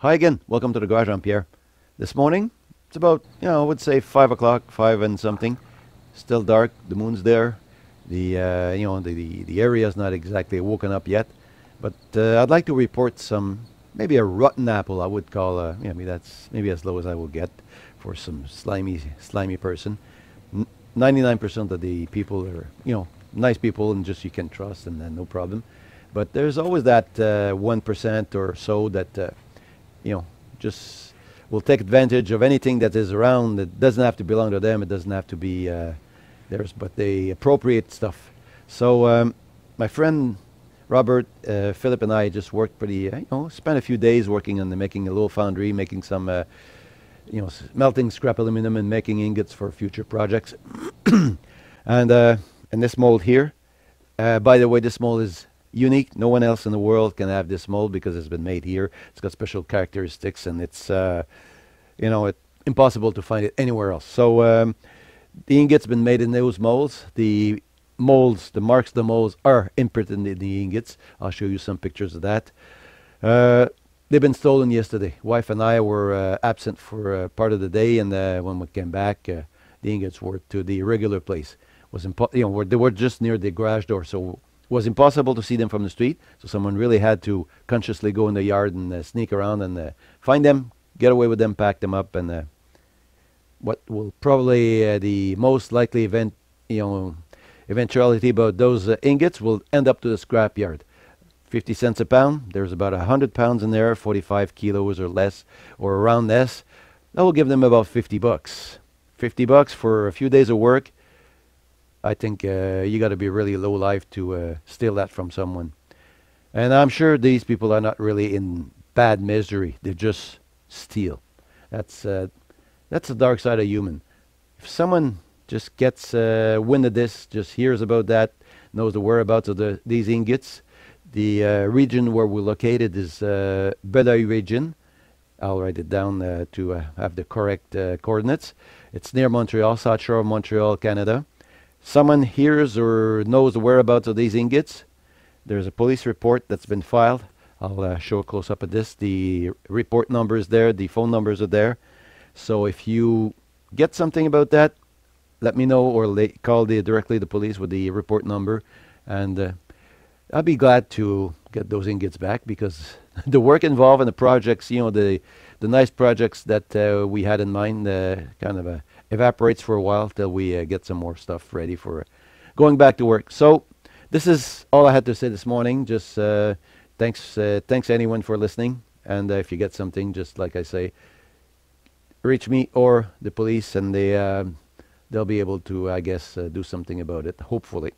Hi again. Welcome to the garage. I'm Pierre. This morning, it's about I would say 5 o'clock, five and something. Still dark. The moon's there. The area is not exactly woken up yet, but I'd like to report some maybe a rotten apple. I would call. Maybe that's maybe as low as I will get for some slimy person. 99% of the people are nice people and just you can trust and then no problem. But there's always that 1% or so that you know, just will take advantage of anything that is around. It doesn't have to belong to them. It doesn't have to be theirs, but they appropriate stuff. So my friend Robert, Philip, and I just worked spent a few days working on making a little foundry, making some, melting scrap aluminum and making ingots for future projects. And this mold here, by the way, this mold is unique. No one else in the world can have this mold because it's been made here. It's got special characteristics, and it's impossible to find it anywhere else. So the ingot's been made in those molds. The marks of the molds are imprinted in the ingots. I'll show you some pictures of that. They've been stolen yesterday. Wife and I were absent for part of the day, and when we came back, the ingots were to the regular place. They were just near the garage door, so was impossible to see them from the street, so someone really had to consciously go in the yard and sneak around and find them, get away with them, pack them up, and what will probably the most likely eventuality about those ingots will end up to the scrap yard. 50 cents a pound. There's about 100 pounds in there, 45 kilos or less, or around this. That will give them about 50 bucks. 50 bucks for a few days of work. I think you got to be really low life to steal that from someone. And I'm sure these people are not really in bad misery. They just steal. That's the dark side of human. If someone just gets wind of this, just hears about that, knows the whereabouts of these ingots, the region where we're located is Belleuil region. I'll write it down to have the correct coordinates. It's near Montreal, South Shore of Montreal, Canada. Someone hears or knows the whereabouts of these ingots. There's a police report that's been filed. I'll show a close-up of this. The report number is there. The phone numbers are there. So if you get something about that, let me know, or call directly the police with the report number. And I'll be glad to get those ingots back, because the work involved in the projects, the nice projects that we had in mind kind of evaporates for a while till we get some more stuff ready for going back to work. So this is all I had to say this morning. Just thanks anyone for listening. And if you get something, just like I say, reach me or the police, and they'll be able to, I guess, do something about it, hopefully.